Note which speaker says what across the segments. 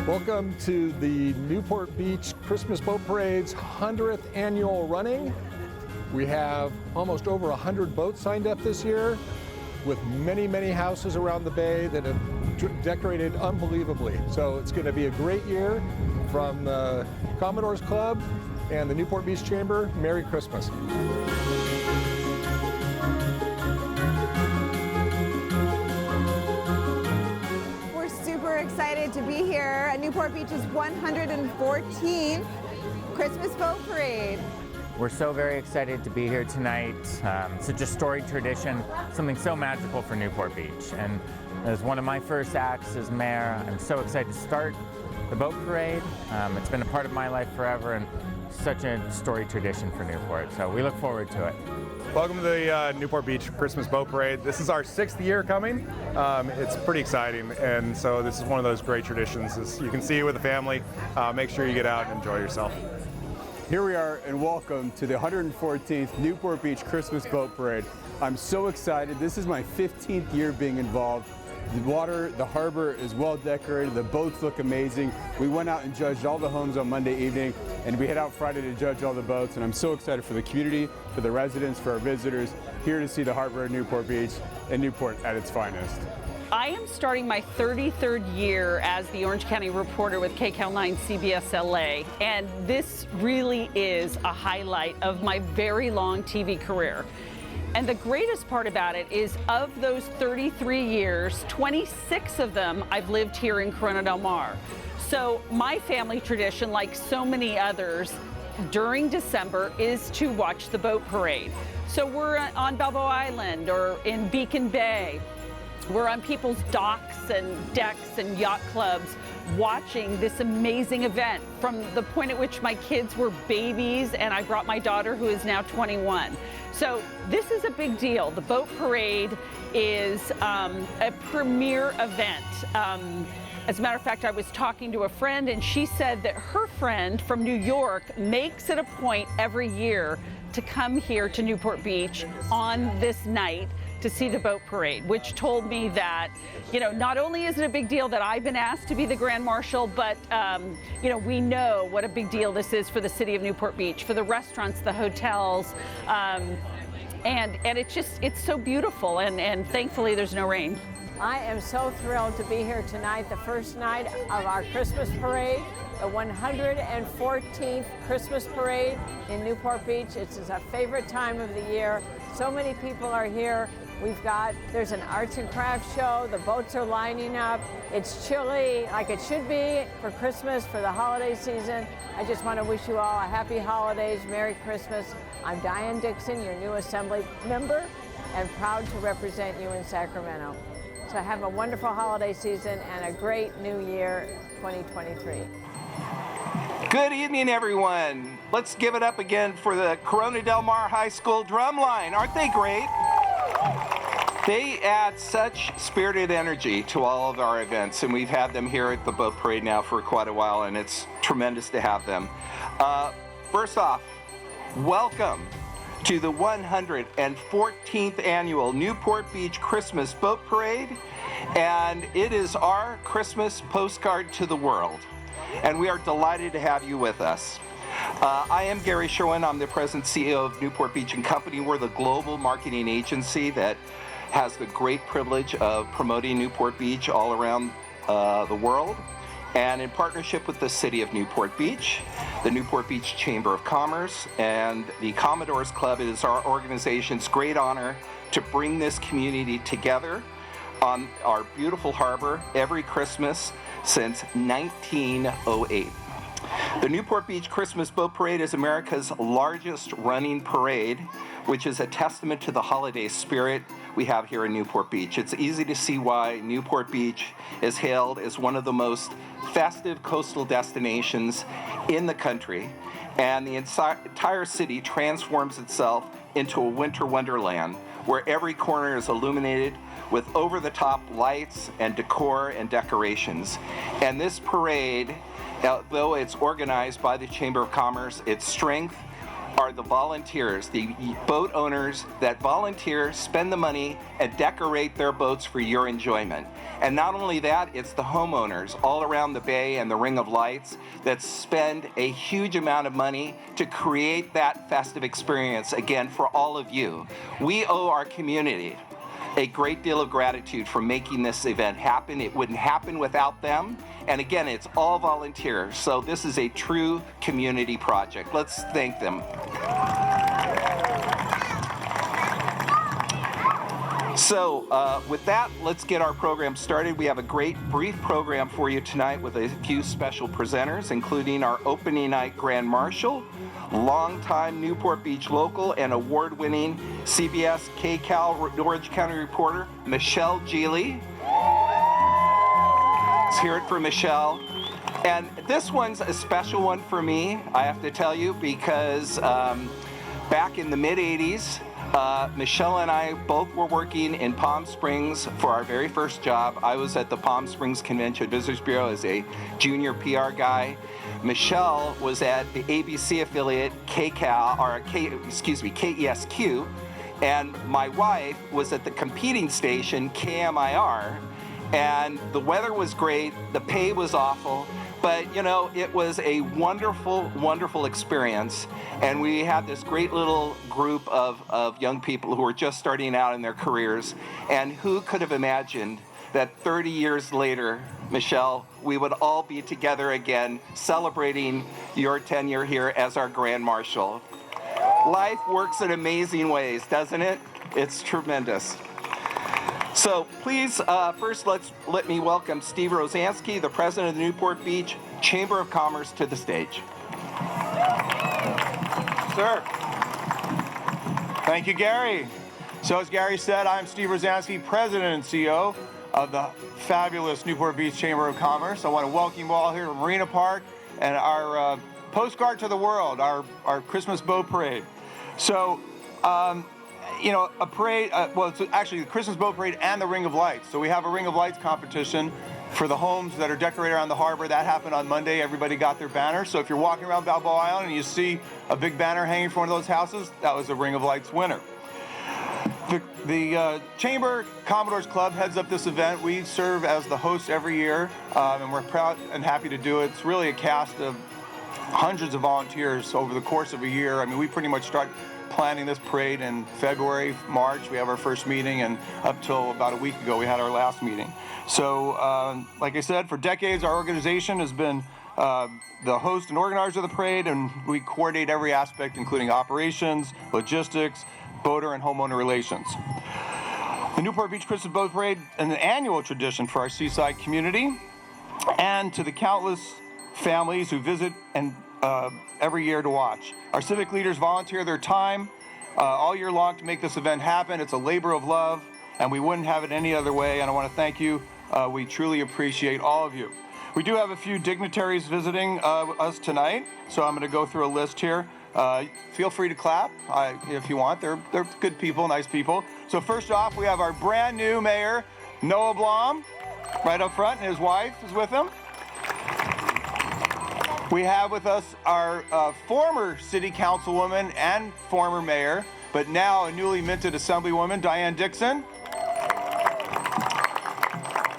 Speaker 1: Welcome to the Newport Beach Christmas Boat Parade's 100th annual running. We have almost over 100 boats signed up this year, with many, many houses around the bay that have decorated unbelievably. So it's going to be a great year. From the Commodores Club and the Newport Beach Chamber, Merry Christmas.
Speaker 2: We're super excited to be here at Newport Beach's 114th Christmas Boat Parade.
Speaker 3: We're so very excited to be here tonight. Such a storied tradition, something so magical for Newport Beach. And as one of my first acts as mayor, I'm so excited to start the boat parade. It's been a part of my life forever and such a storied tradition for Newport. So we look forward to it.
Speaker 4: Welcome to the Newport Beach Christmas Boat Parade. This is our 6th year coming. It's pretty exciting, and so this is one of those great traditions. As you can see with the family, make sure you get out and enjoy yourself.
Speaker 5: Here we are, and welcome to the 114th Newport Beach Christmas Boat Parade. I'm so excited. This is my 15th year being involved. The water, the harbor is well decorated. The boats look amazing. We went out and judged all the homes on Monday evening, and we head out Friday to judge all the boats. And I'm so excited for the community, for the residents, for our visitors, here to see the harbor of Newport Beach and Newport at its finest.
Speaker 6: I am starting my 33rd year as the Orange County reporter with KCAL 9 CBS LA, and this really is a highlight of my very long TV career. And the greatest part about it is, of those 33 years, 26 of them I've lived here in Corona del Mar. So my family tradition, like so many others, during December is to watch the boat parade. So we're on Balboa Island or in Beacon Bay. We're on people's docks and decks and yacht clubs watching this amazing event from the point at which my kids were babies and I brought my daughter, who is now 21. So this is a big deal. The boat parade is a premier event. As a matter of fact, I was talking to a friend and she said that her friend from New York makes it a point every year to come here to Newport Beach on this night to see the boat parade, which told me that, you know, not only is it a big deal that I've been asked to be the Grand Marshal, but, you know, we know what a big deal this is for the city of Newport Beach, for the restaurants, the hotels, and it's so beautiful, and thankfully there's no rain.
Speaker 7: I am so thrilled to be here tonight, the first night of our Christmas parade, the 114th Christmas parade in Newport Beach. It's our favorite time of the year. So many people are here. There's an arts and crafts show. The boats are lining up. It's chilly, like it should be for Christmas, for the holiday season. I just want to wish you all a happy holidays, Merry Christmas. I'm Diane Dixon, your new Assembly member, and proud to represent you in Sacramento. So have a wonderful holiday season and a great new year, 2023.
Speaker 8: Good evening, everyone. Let's give it up again for the Corona del Mar High School Drumline. Aren't they great? They add such spirited energy to all of our events, and we've had them here at the boat parade now for quite a while, and it's tremendous to have them. First off, welcome to the 114th annual Newport Beach Christmas Boat Parade, and it is our Christmas postcard to the world, and we are delighted to have you with us. I am Gary Sherwin. I'm the President CEO of Newport Beach & Company. We're the global marketing agency that has the great privilege of promoting Newport Beach all around the world. And in partnership with the City of Newport Beach, the Newport Beach Chamber of Commerce, and the Commodores Club, it is our organization's great honor to bring this community together on our beautiful harbor every Christmas since 1908. The Newport Beach Christmas Boat Parade is America's largest running parade, which is a testament to the holiday spirit we have here in Newport Beach. It's easy to see why Newport Beach is hailed as one of the most festive coastal destinations in the country, and the entire city transforms itself into a winter wonderland where every corner is illuminated with over-the-top lights and decor and decorations. And this parade, though it's organized by the Chamber of Commerce, its strength are the volunteers, the boat owners that volunteer, spend the money, and decorate their boats for your enjoyment. And not only that, it's the homeowners all around the bay and the Ring of Lights that spend a huge amount of money to create that festive experience, again, for all of you. We owe our community a great deal of gratitude for making this event happen. It wouldn't happen without them. And again, it's all volunteers. So this is a true community project. Let's thank them. So with that, let's get our program started. We have a great brief program for you tonight with a few special presenters, including our opening night Grand Marshal, longtime Newport Beach local and award-winning CBS KCAL Orange County reporter, Michelle Geely. Let's hear it for Michelle. And this one's a special one for me, I have to tell you, because back in the mid-'80s, Michelle and I both were working in Palm Springs for our very first job. I was at the Palm Springs Convention Visitors Bureau as a junior PR guy. Michelle was at the ABC affiliate KESQ, and my wife was at the competing station KMIR. And the weather was great, the pay was awful, but you know, it was a wonderful, wonderful experience. And we had this great little group of young people who were just starting out in their careers. And who could have imagined that 30 years later, Michelle, we would all be together again celebrating your tenure here as our Grand Marshal. Life works in amazing ways, doesn't it? It's tremendous. So please, first let me welcome Steve Rosansky, the president of the Newport Beach Chamber of Commerce, to the stage.
Speaker 9: Sir. Thank you, Gary. So as Gary said, I'm Steve Rosansky, president and CEO of the fabulous Newport Beach Chamber of Commerce. I want to welcome you all here to Marina Park and our postcard to the world, our Christmas boat parade. So, you know, a parade, well, it's actually the Christmas boat parade and the Ring of Lights. So we have a Ring of Lights competition for the homes that are decorated around the harbor. That happened on Monday. Everybody got their banner. So if you're walking around Balboa Island and you see a big banner hanging from one of those houses, that was a Ring of Lights winner. The Chamber Commodores Club heads up this event. We serve as the host every year, and we're proud and happy to do it. It's really a cast of hundreds of volunteers over the course of a year. I mean, we pretty much start planning this parade in February, March. We have our first meeting, and up till about a week ago, we had our last meeting. So, like I said, for decades, our organization has been the host and organizer of the parade, and we coordinate every aspect, including operations, logistics, boater and homeowner relations. The Newport Beach Christmas Boat Parade is an annual tradition for our seaside community, and to the countless families who visit and every year to watch. Our civic leaders volunteer their time all year long to make this event happen. It's a labor of love, and we wouldn't have it any other way, and I want to thank you. We truly appreciate all of you. We do have a few dignitaries visiting us tonight, so I'm going to go through a list here. Feel free to clap if you want. They're good people, nice people. So first off, we have our brand new mayor, Noah Blom, right up front, and his wife is with him. We have with us our former city councilwoman and former mayor, but now a newly minted assemblywoman, Diane Dixon.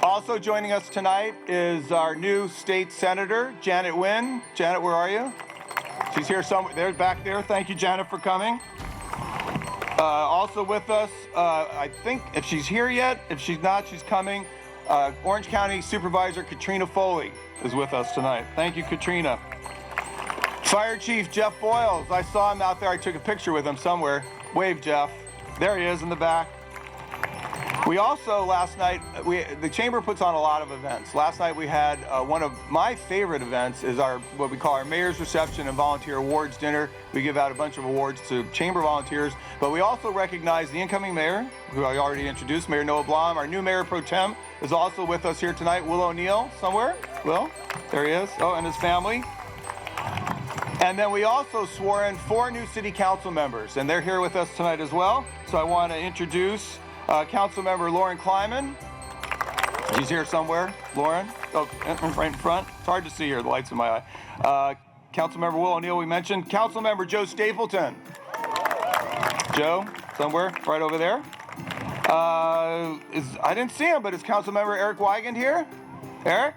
Speaker 9: Also joining us tonight is our new state senator, Janet Wynn. Janet, where are you? She's here somewhere. There, back there. Thank you, Janet, for coming. Also with us, I think if she's here yet, if she's not, she's coming. Orange County Supervisor Katrina Foley is with us tonight. Thank you, Katrina. Fire Chief Jeff Boyles. I saw him out there. I took a picture with him somewhere. Wave, Jeff. There he is in the back. We also, last night, the Chamber puts on a lot of events. Last night we had one of my favorite events is what we call our Mayor's Reception and Volunteer Awards Dinner. We give out a bunch of awards to Chamber volunteers, but we also recognize the incoming mayor, who I already introduced, Mayor Noah Blom. Our new Mayor Pro Tem is also with us here tonight, Will O'Neill, somewhere. Will, there he is. Oh, and his family. And then we also swore in 4 new city council members, and they're here with us tonight as well. So I want to introduce Council Member Lauren Kleiman. She's here somewhere. Lauren, right in front. It's hard to see here, the light's in my eye. Councilmember Will O'Neill, we mentioned. Councilmember Joe Stapleton. Joe, somewhere right over there. I didn't see him, but is Councilmember Eric Wygand here? Eric?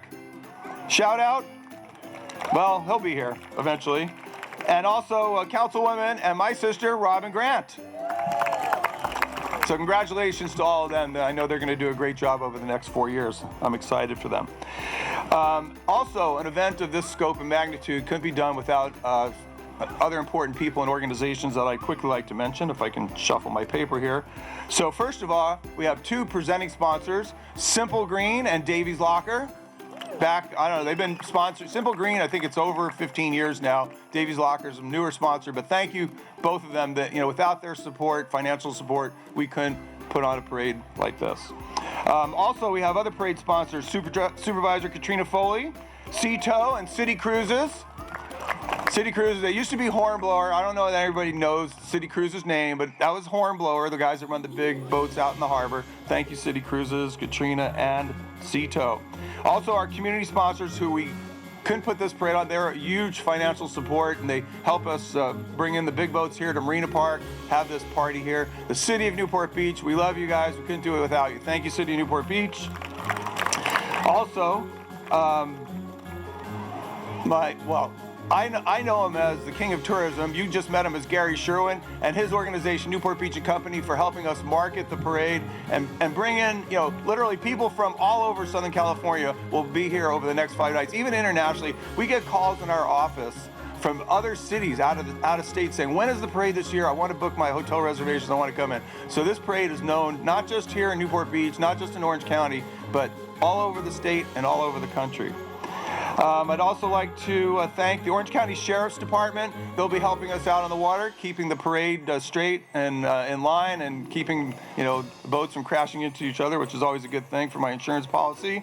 Speaker 9: Shout out. Well, he'll be here eventually. And also Councilwoman and my sister, Robin Grant. So congratulations to all of them. I know they're going to do a great job over the next 4 years. I'm excited for them. Also, an event of this scope and magnitude couldn't be done without other important people and organizations that I'd quickly like to mention, if I can shuffle my paper here. So first of all, we have two presenting sponsors, Simple Green and Davies Locker. Back, I don't know, they've been sponsored. Simple Green, I think it's over 15 years now. Davies Locker is a newer sponsor, but thank you, both of them. That, without their support, financial support, we couldn't put on a parade like this. Also, we have other parade sponsors, Supervisor Katrina Foley, Sea-Tow, and City Cruises. City Cruises, they used to be Hornblower. I don't know that everybody knows City Cruises' name, but that was Hornblower, the guys that run the big boats out in the harbor. Thank you, City Cruises, Katrina, and Sea-Tow. Also, our community sponsors who we couldn't put this parade on, they're a huge financial support, and they help us bring in the big boats here to Marina Park, have this party here. The City of Newport Beach, we love you guys. We couldn't do it without you. Thank you, City of Newport Beach. Also, I know him as the king of tourism. You just met him as Gary Sherwin and his organization, Newport Beach and Company, for helping us market the parade and bring in, literally people from all over Southern California will be here over the next 5 nights. Even internationally, we get calls in our office from other cities out of state saying, when is the parade this year? I want to book my hotel reservations. I want to come in. So this parade is known not just here in Newport Beach, not just in Orange County, but all over the state and all over the country. I'd also like to thank the Orange County Sheriff's Department. They'll be helping us out on the water, keeping the parade straight and in line, and keeping boats from crashing into each other, which is always a good thing for my insurance policy.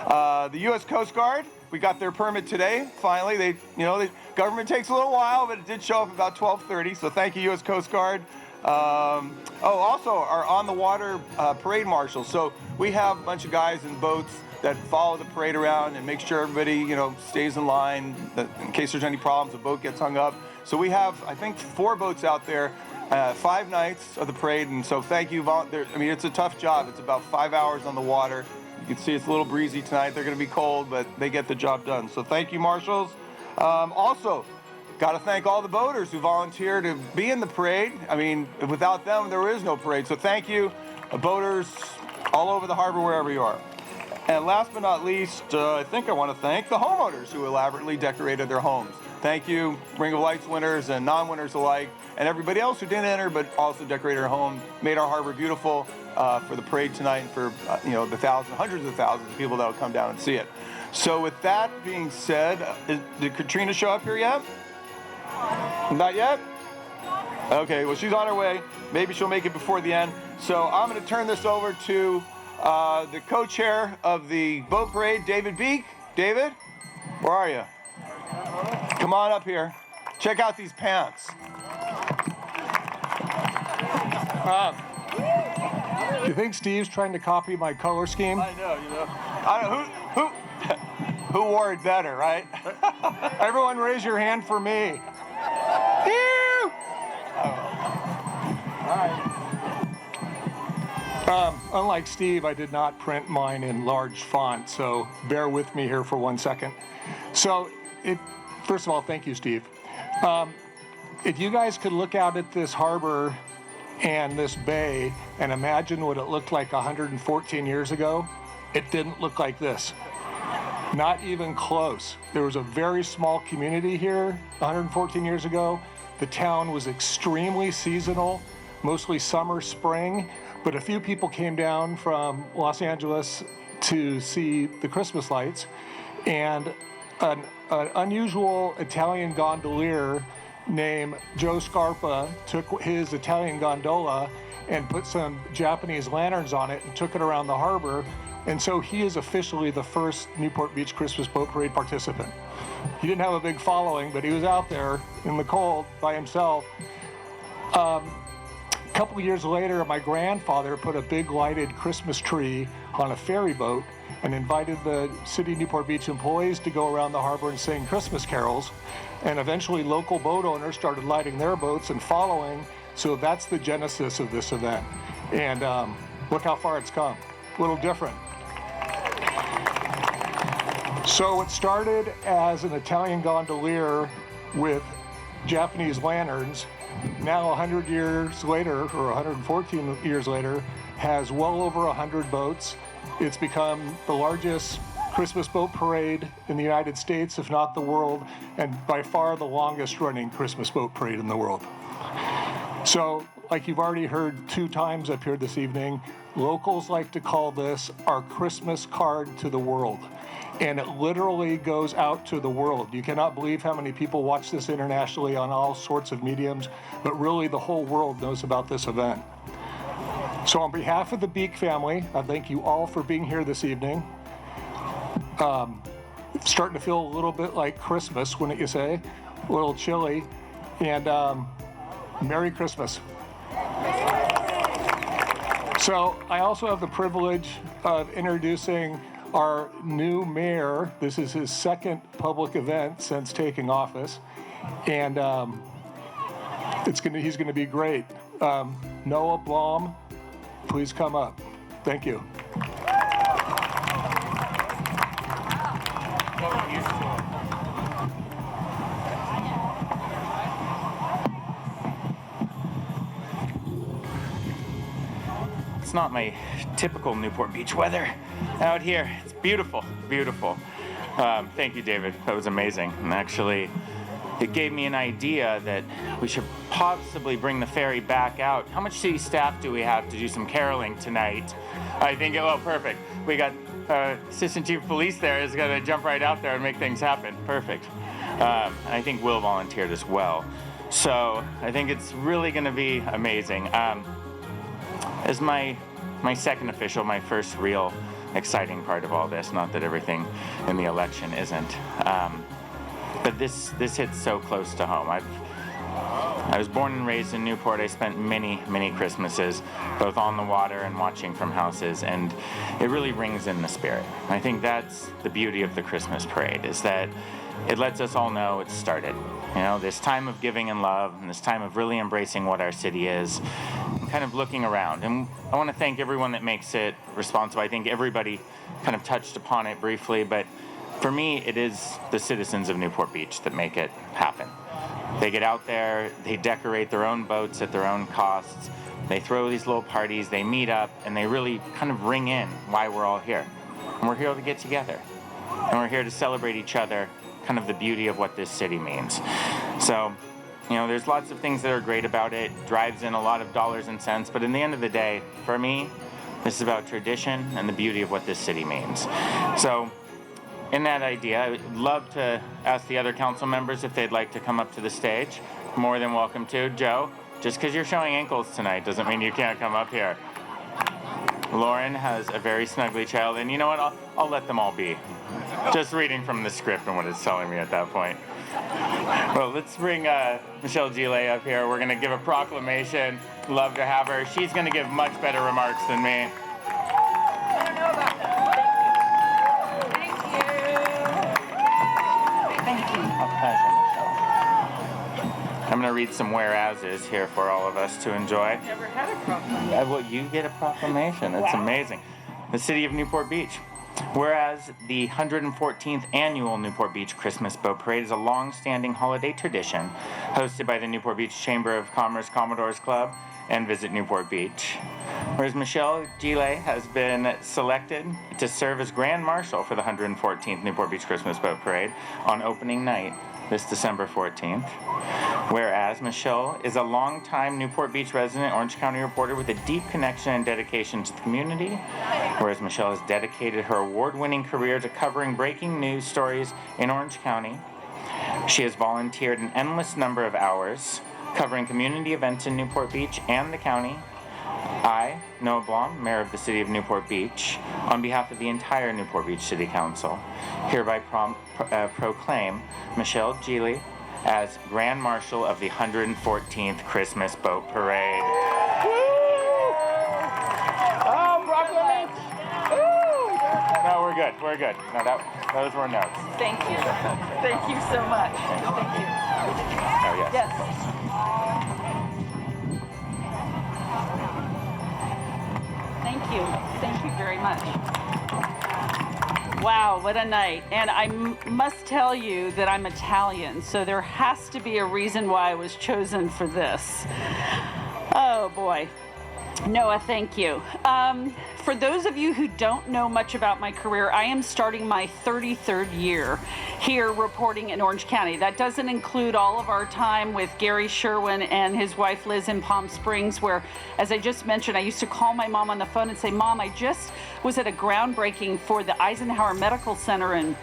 Speaker 9: The U.S. Coast Guard, we got their permit today. Finally, the government takes a little while, but it did show up about 12:30. So thank you, U.S. Coast Guard. Also our on the water parade marshals. So we have a bunch of guys in boats that follow the parade around and make sure everybody, stays in line, that in case there's any problems, the boat gets hung up. So we have, I think, 4 boats out there, 5 nights of the parade, and so thank you. It's a tough job. It's about 5 hours on the water. You can see it's a little breezy tonight. They're going to be cold, but they get the job done. So thank you, marshals. Also, got to thank all the boaters who volunteer to be in the parade. Without them, there is no parade. So thank you, boaters all over the harbor, wherever you are. And last but not least, I think I want to thank the homeowners who elaborately decorated their homes. Thank you, Ring of Lights winners and non-winners alike, and everybody else who didn't enter but also decorated our home, made our harbor beautiful for the parade tonight and for the hundreds of thousands of people that will come down and see it. So with that being said, did Katrina show up here yet? Not yet? Okay, well, she's on her way. Maybe she'll make it before the end. So I'm going to turn this over to the co-chair of the boat parade, David Beek. David, where are you? Come on up here. Check out these pants.
Speaker 1: You think Steve's trying to copy my color scheme?
Speaker 9: I know, who wore it better, right?
Speaker 1: Everyone raise your hand for me. Unlike Steve, I did not print mine in large font, so bear with me here for 1 second. So, first of all, thank you, Steve. If you guys could look out at this harbor and this bay and imagine what it looked like 114 years ago, it didn't look like this. Not even close. There was a very small community here 114 years ago. The town was extremely seasonal, mostly summer, spring, but a few people came down from Los Angeles to see the Christmas lights, and an unusual Italian gondolier named Joe Scarpa took his Italian gondola and put some Japanese lanterns on it and took it around the harbor, and so he is officially the first Newport Beach Christmas Boat Parade participant. He didn't have a big following, but he was out there in the cold by himself.
Speaker 10: couple years later, my grandfather put a big lighted Christmas tree on a ferry boat and invited the city of Newport Beach employees to go around the harbor and sing Christmas carols. And eventually local boat owners started lighting their boats and following. So that's the genesis of this event. And look how far it's come. A little different. So it started as an Italian gondolier with Japanese lanterns. Now 100 years later, or 114 years later, has well over 100 boats. It's become the largest Christmas boat parade in the United States, if not the world, and by far the longest running Christmas boat parade in the world. So, like you've already heard 2 times up here this evening, locals like to call this our Christmas card to the world. And it literally goes out to the world. You cannot believe how many people watch this internationally on all sorts of mediums, but really the whole world knows about this event. So on behalf of the Beek family, I thank you all for being here this evening. It's starting to feel a little bit like Christmas, wouldn't you say? A little chilly. And Merry Christmas. So I also have the privilege of introducing our new mayor. This is his second public event since taking office, and he's going to be great. Noah Blom, please come up. Thank you.
Speaker 3: It's not my typical Newport Beach weather out here. It's beautiful, beautiful. Thank you, David. That was amazing. And actually, it gave me an idea that we should possibly bring the ferry back out. How much city staff do we have to do some caroling tonight? I think, oh, perfect. We got Assistant Chief of Police there is going to jump right out there and make things happen. Perfect. I think Will volunteered as well. So I think it's really going to be amazing. As my second official, my first real exciting part of all this, not that everything in the election isn't, but this hits so close to home. I was born and raised in Newport. I spent many, many Christmases both on the water and watching from houses, and it really rings in the spirit. I think that's the beauty of the Christmas parade, is that it lets us all know it's started. You know, this time of giving and love, and this time of really embracing what our city is, and kind of looking around. And I want to thank everyone that makes it responsible. I think everybody kind of touched upon it briefly, but for me, it is the citizens of Newport Beach that make it happen. They get out there, they decorate their own boats at their own costs, they throw these little parties, they meet up, and they really kind of ring in why we're all here. And we're here to get together. And we're here to celebrate each other, kind of the beauty of what this city means. So, you know, there's lots of things that are great about it, drives in a lot of dollars and cents, but in the end of the day, for me, this is about tradition and the beauty of what this city means. So, in that idea, I would love to ask the other council members if they'd like to come up to the stage. More than welcome to. Joe, just because you're showing ankles tonight doesn't mean you can't come up here. Lauren has a very snuggly child, and you know what? I'll let them all be. Just reading from the script and what it's telling me at that point. Well, let's bring Michelle Gile up here. We're going to give a proclamation. Love to have her. She's going to give much better remarks than me. I'm going to read some whereases here for all of us to enjoy.
Speaker 6: Never had a proclamation.
Speaker 3: Well, you get a proclamation. It's amazing. The City of Newport Beach. Whereas the 114th annual Newport Beach Christmas Boat Parade is a long-standing holiday tradition hosted by the Newport Beach Chamber of Commerce Commodores Club and Visit Newport Beach. Whereas Michelle Gile has been selected to serve as Grand Marshal for the 114th Newport Beach Christmas Boat Parade on opening night, this December 14th. Whereas Michelle is a longtime Newport Beach resident, Orange County reporter with a deep connection and dedication to the community. Whereas Michelle has dedicated her award-winning career to covering breaking news stories in Orange County. She has volunteered an endless number of hours covering community events in Newport Beach and the county. I, Noah Blom, Mayor of the City of Newport Beach, on behalf of the entire Newport Beach City Council, hereby proclaim Michelle Gile as Grand Marshal of the 114th Christmas Boat Parade. good. We're good. No, those were notes.
Speaker 6: Thank you. Thank you so much. Thank you.
Speaker 3: Oh, yes.
Speaker 6: Yes. Thank you. Thank you very much. Wow, what a night. And I must tell you that I'm Italian, so there has to be a reason why I was chosen for this. Oh, boy. Noah, thank you. For those of you who don't know much about my career, I am starting my 33rd year here reporting in Orange County. That doesn't include all of our time with Gary Sherwin and his wife Liz in Palm Springs, where, as I just mentioned, I used to call my mom on the phone and say, Mom, I just was at a groundbreaking for the Eisenhower Medical Center, and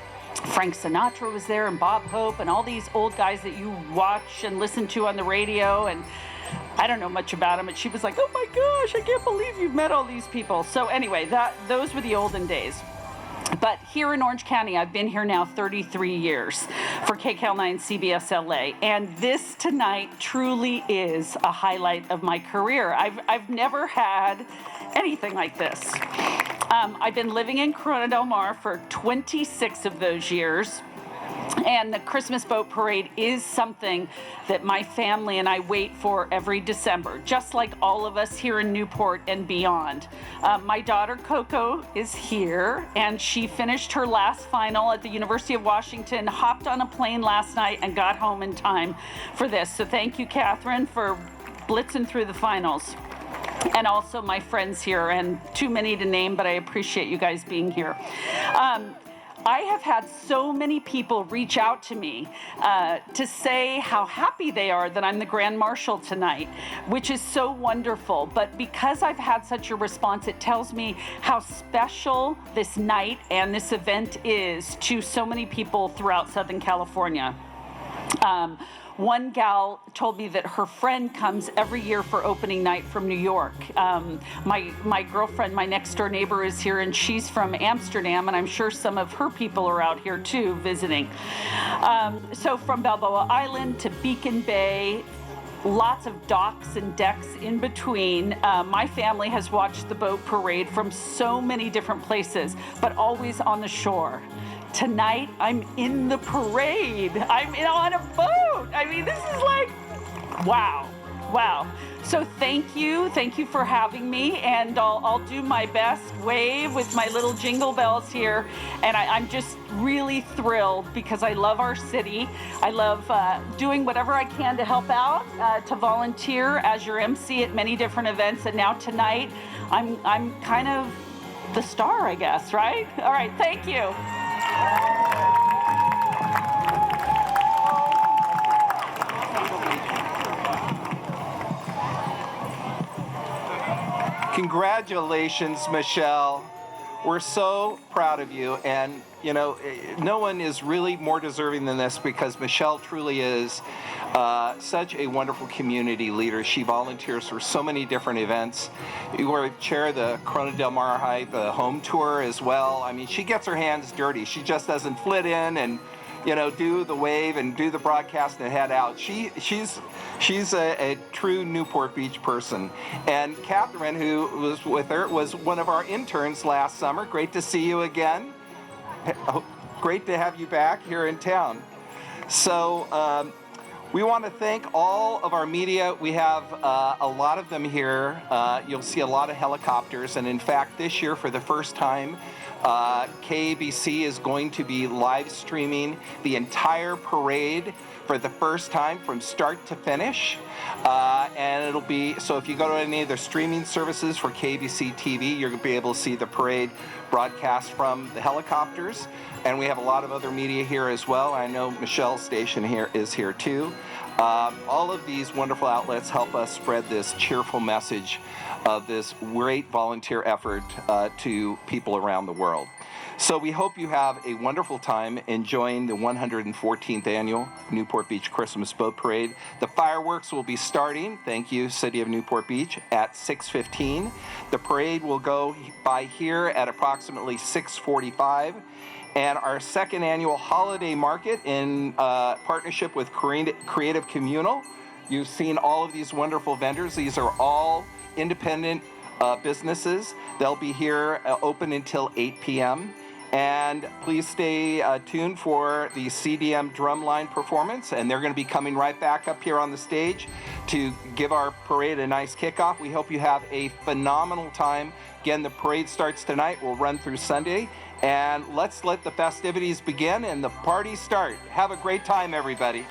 Speaker 6: Frank Sinatra was there, and Bob Hope, and all these old guys that you watch and listen to on the radio, and I don't know much about him, and she was like, oh my gosh, I can't believe you've met all these people. So anyway, those were the olden days. But here in Orange County, I've been here now 33 years for KCAL9 CBS LA, and this tonight truly is a highlight of my career. I've never had anything like this. I've been living in Corona Del Mar for 26 of those years. And the Christmas Boat Parade is something that my family and I wait for every December, just like all of us here in Newport and beyond. My daughter Coco is here, and she finished her last final at the University of Washington, hopped on a plane last night, and got home in time for this. So thank you, Catherine, for blitzing through the finals. And also my friends here, and too many to name, but I appreciate you guys being here. I have had so many people reach out to me to say how happy they are that I'm the Grand Marshal tonight, which is so wonderful. But because I've had such a response, it tells me how special this night and this event is to so many people throughout Southern California. One gal told me that her friend comes every year for opening night from New York. My girlfriend, my next door neighbor, is here, and she's from Amsterdam, and I'm sure some of her people are out here too visiting. So from Balboa Island to Beacon Bay, lots of docks and decks in between. My family has watched the boat parade from so many different places, but always on the shore. Tonight, I'm in the parade. I'm on a boat. I mean, this is like, wow. So thank you for having me, and I'll do my best wave with my little jingle bells here, and I'm just really thrilled because I love our city. I love doing whatever I can to help out, to volunteer as your MC at many different events, and now tonight, I'm kind of the star, I guess, right? All right, thank you.
Speaker 8: Congratulations, Michelle. We're so proud of you, and you know, no one is really more deserving than this, because Michelle truly is such a wonderful community leader. She volunteers for so many different events. You were chair of the Corona Del Mar High, the home tour as well. I mean, she gets her hands dirty. She just doesn't flit in and, you know, do the wave and do the broadcast and head out. She's a true Newport Beach person. And Catherine, who was with her, was one of our interns last summer. Great to see you again. Great to have you back here in town. So we want to thank all of our media. We have a lot of them here. You'll see a lot of helicopters. And in fact, this year, for the first time, KABC is going to be live streaming the entire parade for the first time from start to finish. And it'll be, so if you go to any of their streaming services for KABC TV, you're going to be able to see the parade broadcast from the helicopters. And we have a lot of other media here as well. I know Michelle's station here is here too. All of these wonderful outlets help us spread this cheerful message of this great volunteer effort to people around the world. So we hope you have a wonderful time enjoying the 114th annual Newport Beach Christmas Boat Parade. The fireworks will be starting, thank you, City of Newport Beach, at 6:15. The parade will go by here at approximately 6:45. And our second annual holiday market in partnership with Creative Communal. You've seen all of these wonderful vendors. These are all independent businesses. They'll be here open until 8 p.m. And please stay tuned for the CDM drumline performance, and they're going to be coming right back up here on the stage to give our parade a nice kickoff. We hope you have a phenomenal time. Again, the parade starts tonight. We'll run through Sunday, and let's let the festivities begin and the party start. Have a great time, everybody.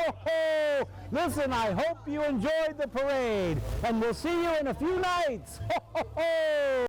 Speaker 11: ho, ho! Listen, I hope you enjoyed the parade, and we'll see you in a few nights. Ho, ho, ho!